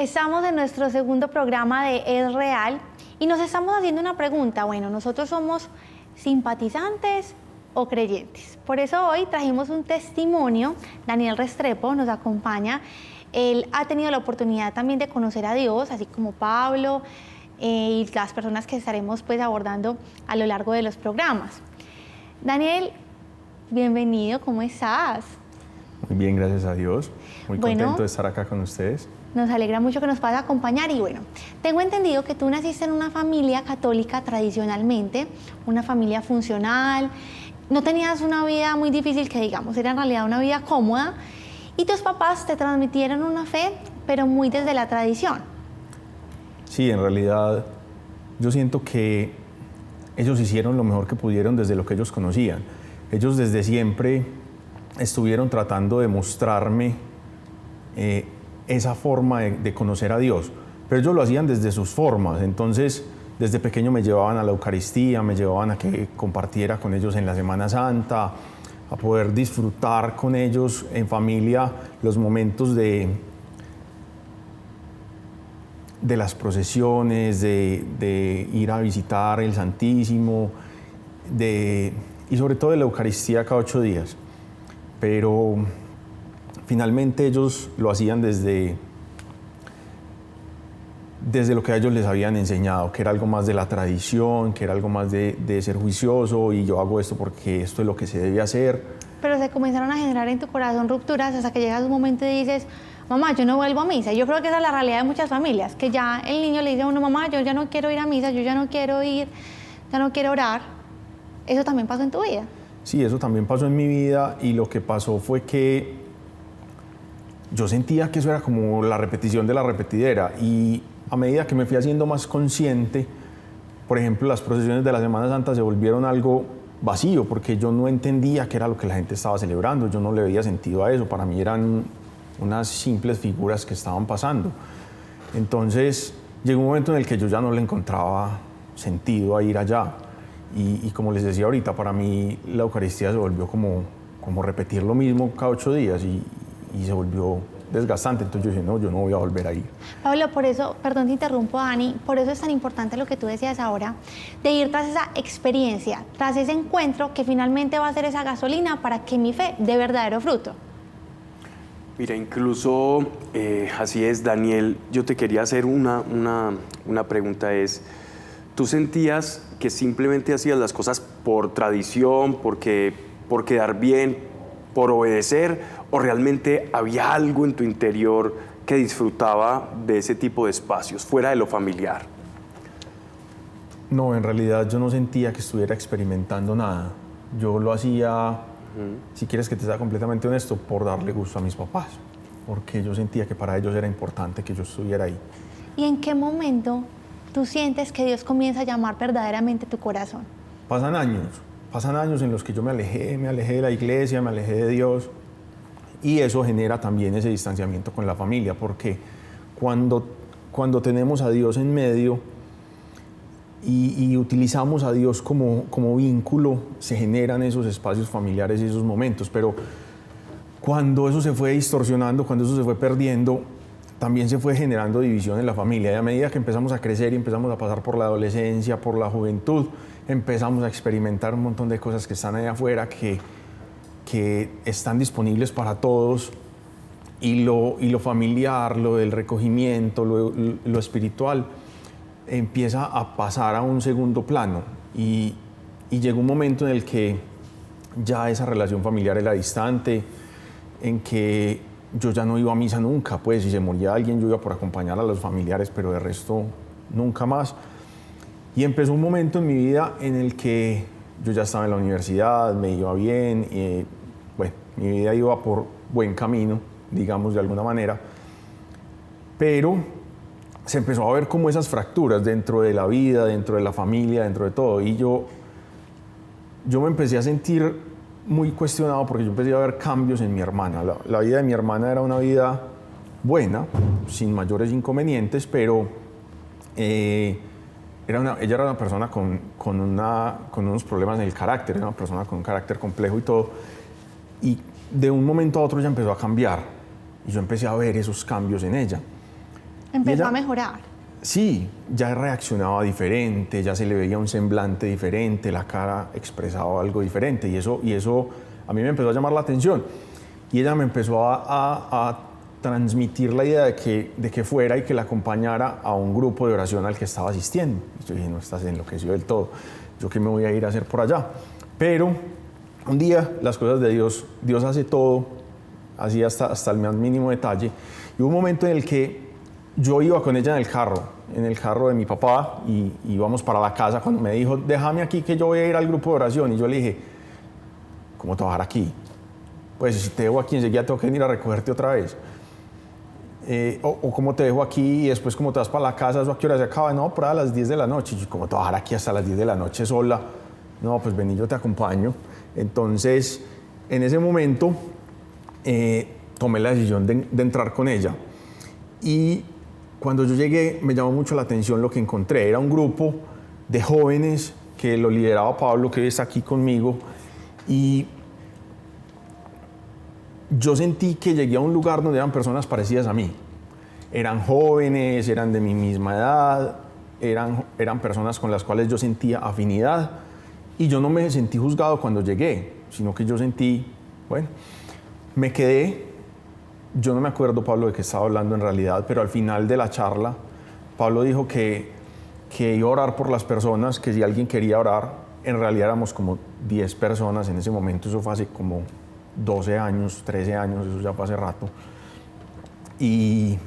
Estamos en nuestro segundo programa de Es Real y nos estamos haciendo una pregunta. Bueno, ¿nosotros somos simpatizantes o creyentes? Por eso hoy trajimos un testimonio. Daniel Restrepo nos acompaña. Él ha tenido la oportunidad también de conocer a Dios, así como Pablo y las personas que estaremos pues abordando a lo largo de los programas. Daniel, bienvenido, ¿cómo estás? Muy bien, gracias a Dios. Muy contento de estar acá con ustedes. Nos alegra mucho que nos puedas acompañar y bueno, tengo entendido que tú naciste en una familia católica tradicionalmente, una familia funcional, no tenías una vida muy difícil que digamos, era en realidad una vida cómoda y tus papás te transmitieron una fe, pero muy desde la tradición. Sí, en realidad yo siento que ellos hicieron lo mejor que pudieron desde lo que ellos conocían. Ellos desde siempre estuvieron tratando de mostrarme esa forma de conocer a Dios, pero ellos lo hacían desde sus formas. Entonces, desde pequeño me llevaban a la Eucaristía, me llevaban a que compartiera con ellos en la Semana Santa, a poder disfrutar con ellos en familia los momentos de las procesiones, de ir a visitar el Santísimo, y sobre todo de la Eucaristía cada 8 días. Pero finalmente ellos lo hacían desde lo que a ellos les habían enseñado, que era algo más de la tradición, que era algo más de ser juicioso, y yo hago esto porque esto es lo que se debe hacer. Pero se comenzaron a generar en tu corazón rupturas hasta que llegas un momento y dices, mamá, yo no vuelvo a misa. Yo creo que esa es la realidad de muchas familias, que ya el niño le dice a uno, mamá, yo ya no quiero ir a misa, yo ya no quiero ir, ya no quiero orar. ¿Eso también pasó en tu vida? Sí, eso también pasó en mi vida, y lo que pasó fue que yo sentía que eso era como la repetición de la repetidera, y a medida que me fui haciendo más consciente, por ejemplo, las procesiones de la Semana Santa se volvieron algo vacío, porque yo no entendía qué era lo que la gente estaba celebrando, yo no le veía sentido a eso, para mí eran unas simples figuras que estaban pasando. Entonces llegó un momento en el que yo ya no le encontraba sentido a ir allá, y como les decía ahorita, para mí la Eucaristía se volvió como repetir lo mismo cada 8 días, y se volvió desgastante. Entonces yo dije, no, yo no voy a volver a ir. Pablo, por eso, perdón te interrumpo, Dani, por eso es tan importante lo que tú decías ahora, de ir tras esa experiencia, tras ese encuentro que finalmente va a ser esa gasolina para que mi fe dé verdadero fruto. Mira, incluso así es, Daniel, yo te quería hacer una pregunta, ¿tú sentías que simplemente hacías las cosas por tradición, por quedar bien, por obedecer, o realmente había algo en tu interior que disfrutaba de ese tipo de espacios, fuera de lo familiar? No, en realidad yo no sentía que estuviera experimentando nada. Yo lo hacía, si quieres que te sea completamente honesto, por darle gusto a mis papás, porque yo sentía que para ellos era importante que yo estuviera ahí. ¿Y en qué momento tú sientes que Dios comienza a llamar verdaderamente tu corazón? Pasan años en los que yo me alejé de la iglesia, me alejé de Dios, y eso genera también ese distanciamiento con la familia, porque cuando tenemos a Dios en medio y utilizamos a Dios como vínculo, se generan esos espacios familiares y esos momentos. Pero cuando eso se fue distorsionando, cuando eso se fue perdiendo, también se fue generando división en la familia. Y a medida que empezamos a crecer y empezamos a pasar por la adolescencia, por la juventud, empezamos a experimentar un montón de cosas que están allá afuera, que están disponibles para todos, y lo familiar, lo del recogimiento, lo espiritual, empieza a pasar a un segundo plano, y llegó un momento en el que ya esa relación familiar era distante, en que yo ya no iba a misa nunca, pues si se moría alguien yo iba por acompañar a los familiares, pero de resto nunca más. Y empezó un momento en mi vida en el que yo ya estaba en la universidad, me iba bien, bueno, mi vida iba por buen camino, digamos de alguna manera, pero se empezó a ver como esas fracturas dentro de la vida, dentro de la familia, dentro de todo, y yo me empecé a sentir muy cuestionado, porque yo empecé a ver cambios en mi hermana. La vida de mi hermana era una vida buena, sin mayores inconvenientes, pero ella era una persona con unos problemas en el carácter, era una persona con un carácter complejo y todo, y de un momento a otro ella empezó a cambiar, y yo empecé a ver esos cambios en ella. Empezó a mejorar. Sí, ya reaccionaba diferente, ya se le veía un semblante diferente, la cara expresaba algo diferente y eso a mí me empezó a llamar la atención. Y ella me empezó a transmitir la idea de que fuera y que la acompañara a un grupo de oración al que estaba asistiendo. Y yo dije, no estás enloquecido del todo, ¿yo qué me voy a ir a hacer por allá? Pero un día las cosas de Dios hace todo, así hasta el más mínimo detalle. Y hubo un momento en el que yo iba con ella en el carro de mi papá, y íbamos para la casa cuando me dijo, déjame aquí que yo voy a ir al grupo de oración. Y yo le dije, ¿cómo te vas a dejar aquí? Pues si te dejo aquí enseguida tengo que venir a recogerte otra vez. O cómo te dejo aquí y después cómo te vas para la casa, ¿eso a qué hora se acaba? No, por a las 10 de la noche. Y yo, ¿cómo te vas a dejar aquí hasta las 10 de la noche sola? No, pues vení, yo te acompaño. Entonces, en ese momento, tomé la decisión de entrar con ella. Y cuando yo llegué, me llamó mucho la atención lo que encontré. Era un grupo de jóvenes que lo lideraba Pablo, que hoy está aquí conmigo. Y yo sentí que llegué a un lugar donde eran personas parecidas a mí. Eran jóvenes, eran de mi misma edad, eran personas con las cuales yo sentía afinidad. Y yo no me sentí juzgado cuando llegué, sino que yo sentí, bueno, me quedé. Yo no me acuerdo, Pablo, de qué estaba hablando en realidad, pero al final de la charla, Pablo dijo que iba a orar por las personas, que si alguien quería orar, en realidad éramos como 10 personas en ese momento, eso fue hace como 12 años, 13 años, eso ya fue hace rato. Y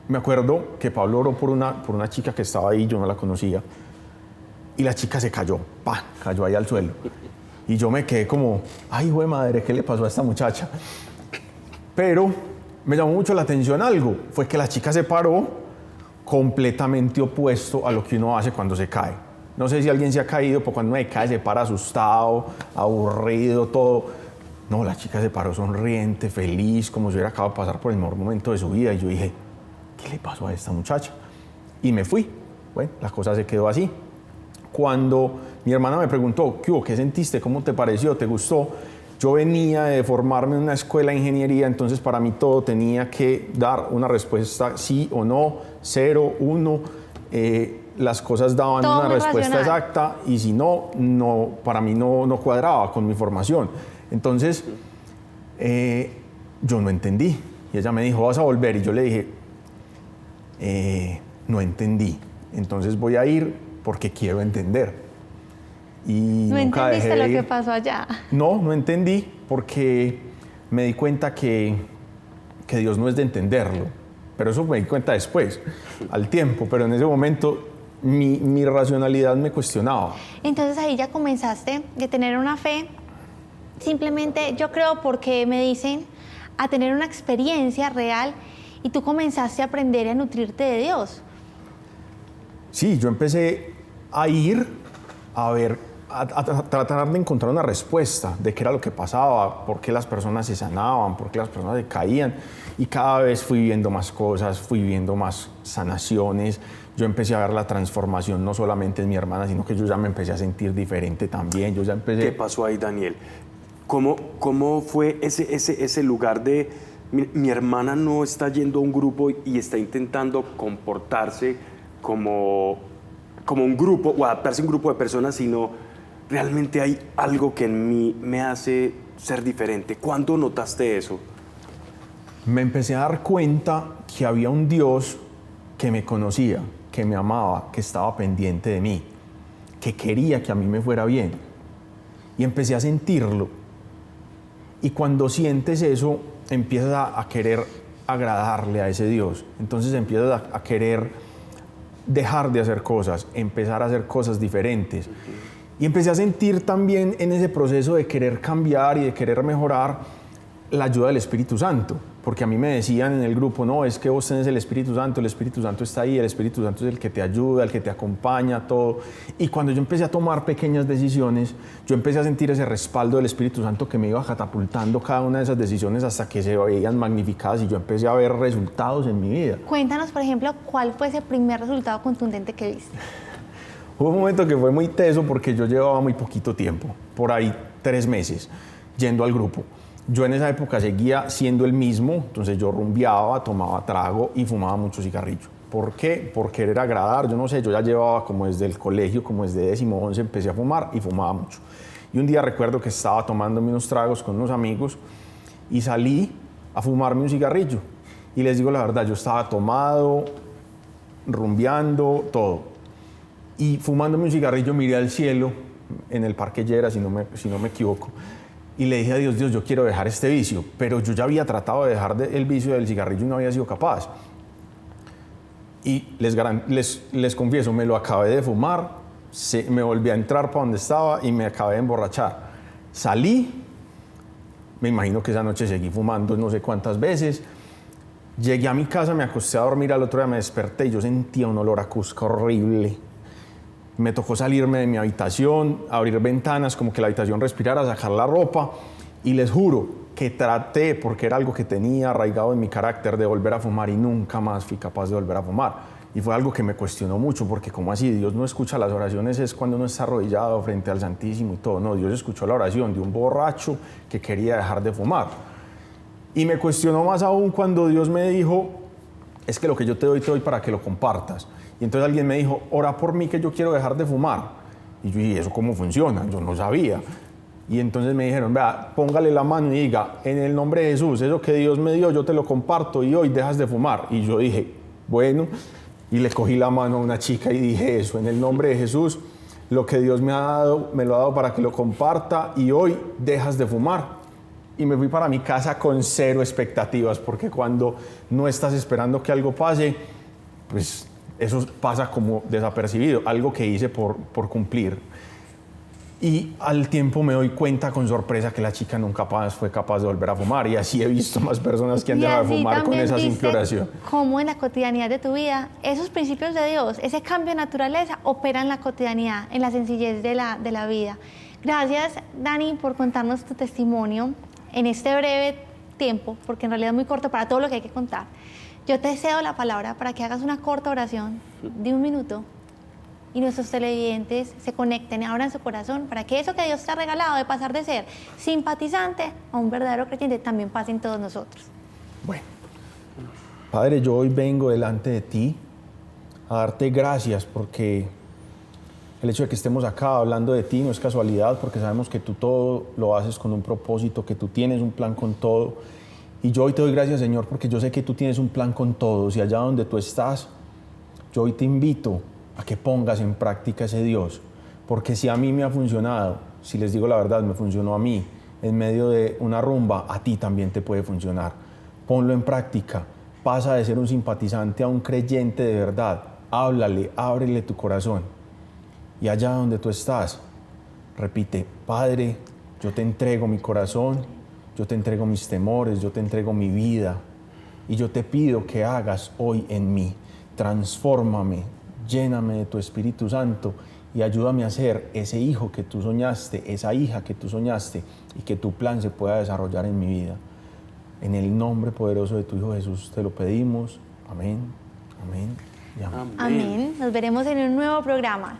me acuerdo que Pablo oró por una chica que estaba ahí, yo no la conocía, y la chica se cayó, cayó ahí al suelo. Y yo me quedé como, ay, hijo de madre, ¿qué le pasó a esta muchacha? Pero me llamó mucho la atención algo, fue que la chica se paró completamente opuesto a lo que uno hace cuando se cae. No sé si alguien se ha caído, pero cuando uno se cae se para asustado, aburrido, todo. No, la chica se paró sonriente, feliz, como si hubiera acabado de pasar por el mejor momento de su vida. Y yo dije, ¿qué le pasó a esta muchacha? Y me fui. Bueno, la cosa se quedó así. Cuando mi hermana me preguntó, ¿qué hubo? ¿Qué sentiste? ¿Cómo te pareció? ¿Te gustó? Yo venía de formarme en una escuela de ingeniería, entonces para mí todo tenía que dar una respuesta sí o no, 0, 1. Las cosas daban todo una respuesta racional. exacta y si no, para mí no cuadraba con mi formación. Entonces, yo no entendí. Y ella me dijo, ¿vas a volver? Y yo le dije, no entendí. Entonces voy a ir porque quiero entender. Y ¿No nunca entendiste dejé de lo ir. que pasó allá? No entendí porque me di cuenta que Dios no es de entenderlo. Pero eso me di cuenta después, al tiempo. Pero en ese momento mi racionalidad me cuestionaba. Entonces ahí ya comenzaste de tener una fe, simplemente yo creo porque me dicen, a tener una experiencia real y tú comenzaste a aprender y a nutrirte de Dios. Sí, yo empecé a ir a ver, a tratar de encontrar una respuesta de qué era lo que pasaba, por qué las personas se sanaban, por qué las personas se caían. Y cada vez fui viendo más cosas, fui viendo más sanaciones. Yo empecé a ver la transformación no solamente en mi hermana, sino que yo ya me empecé a sentir diferente también. Yo ya empecé... ¿Qué pasó ahí, Daniel? ¿Cómo fue ese lugar de mi hermana no está yendo a un grupo y está intentando comportarse como un grupo o adaptarse a un grupo de personas, sino realmente hay algo que en mí me hace ser diferente? ¿Cuándo notaste eso? Me empecé a dar cuenta que había un Dios que me conocía, que me amaba, que estaba pendiente de mí, que quería que a mí me fuera bien. Y empecé a sentirlo. Y cuando sientes eso, empiezas a querer agradarle a ese Dios. Entonces empiezas a querer dejar de hacer cosas, empezar a hacer cosas diferentes. Y empecé a sentir también en ese proceso de querer cambiar y de querer mejorar la ayuda del Espíritu Santo. Porque a mí me decían en el grupo, no, es que vos tenés el Espíritu Santo está ahí, el Espíritu Santo es el que te ayuda, el que te acompaña, todo. Y cuando yo empecé a tomar pequeñas decisiones, yo empecé a sentir ese respaldo del Espíritu Santo que me iba catapultando cada una de esas decisiones hasta que se veían magnificadas y yo empecé a ver resultados en mi vida. Cuéntanos, por ejemplo, ¿cuál fue ese primer resultado contundente que viste? Hubo un momento que fue muy teso porque yo llevaba muy poquito tiempo, por ahí 3 meses, yendo al grupo. Yo en esa época seguía siendo el mismo, entonces yo rumbeaba, tomaba trago y fumaba mucho cigarrillo. ¿Por qué? Por querer agradar, yo no sé, yo ya llevaba como desde el colegio, como desde 10º, 11º, empecé a fumar y fumaba mucho. Y un día recuerdo que estaba tomándome unos tragos con unos amigos y salí a fumarme un cigarrillo. Y les digo la verdad, yo estaba tomado, rumbeando, todo. Y fumándome un cigarrillo miré al cielo, en el Parque Llera, si no me equivoco, y le dije a Dios, Dios, yo quiero dejar este vicio, pero yo ya había tratado de dejar el vicio del cigarrillo y no había sido capaz. Y les confieso, me lo acabé de fumar, me volví a entrar para donde estaba y me acabé de emborrachar. Salí, me imagino que esa noche seguí fumando no sé cuántas veces. Llegué a mi casa, me acosté a dormir, al otro día me desperté y yo sentía un olor a cusca horrible. Me tocó salirme de mi habitación, abrir ventanas, como que la habitación respirara, sacar la ropa. Y les juro que traté, porque era algo que tenía arraigado en mi carácter, de volver a fumar y nunca más fui capaz de volver a fumar. Y fue algo que me cuestionó mucho, porque ¿cómo así? Dios no escucha las oraciones, es cuando uno está arrodillado frente al Santísimo y todo. No, Dios escuchó la oración de un borracho que quería dejar de fumar. Y me cuestionó más aún cuando Dios me dijo, es que lo que yo te doy para que lo compartas. Y entonces alguien me dijo, ora por mí que yo quiero dejar de fumar. Y yo, ¿y eso cómo funciona? Yo no sabía. Y entonces me dijeron, vea, póngale la mano y diga, en el nombre de Jesús, eso que Dios me dio, yo te lo comparto y hoy dejas de fumar. Y yo dije, bueno, y le cogí la mano a una chica y dije eso, en el nombre de Jesús, lo que Dios me ha dado, me lo ha dado para que lo comparta y hoy dejas de fumar. Y me fui para mi casa con cero expectativas, porque cuando no estás esperando que algo pase, pues eso pasa como desapercibido, algo que hice por cumplir. Y al tiempo me doy cuenta con sorpresa que la chica nunca fue capaz de volver a fumar, y así he visto más personas que han dejado de fumar con esa simple oración. Cómo en la cotidianidad de tu vida, esos principios de Dios, ese cambio de naturaleza opera en la cotidianidad, en la sencillez de la vida. Gracias, Dani, por contarnos tu testimonio en este breve tiempo, porque en realidad es muy corto para todo lo que hay que contar. Yo te cedo la palabra para que hagas una corta oración de 1 minuto y nuestros televidentes se conecten y abran su corazón para que eso que Dios te ha regalado de pasar de ser simpatizante a un verdadero creyente también pase en todos nosotros. Bueno, Padre, yo hoy vengo delante de ti a darte gracias porque el hecho de que estemos acá hablando de ti no es casualidad, porque sabemos que tú todo lo haces con un propósito, que tú tienes un plan con todo. Y yo hoy te doy gracias, Señor, porque yo sé que tú tienes un plan con todos, y allá donde tú estás, yo hoy te invito a que pongas en práctica ese Dios, porque si a mí me ha funcionado, si les digo la verdad, me funcionó a mí, en medio de una rumba, a ti también te puede funcionar. Ponlo en práctica, pasa de ser un simpatizante a un creyente de verdad, háblale, ábrele tu corazón. Y allá donde tú estás, repite, Padre, yo te entrego mi corazón, yo te entrego mis temores, yo te entrego mi vida, y yo te pido que hagas hoy en mí. Transfórmame, lléname de tu Espíritu Santo y ayúdame a ser ese hijo que tú soñaste, esa hija que tú soñaste, y que tu plan se pueda desarrollar en mi vida. En el nombre poderoso de tu Hijo Jesús te lo pedimos. Amén, amén y amén. Amén. Nos veremos en un nuevo programa.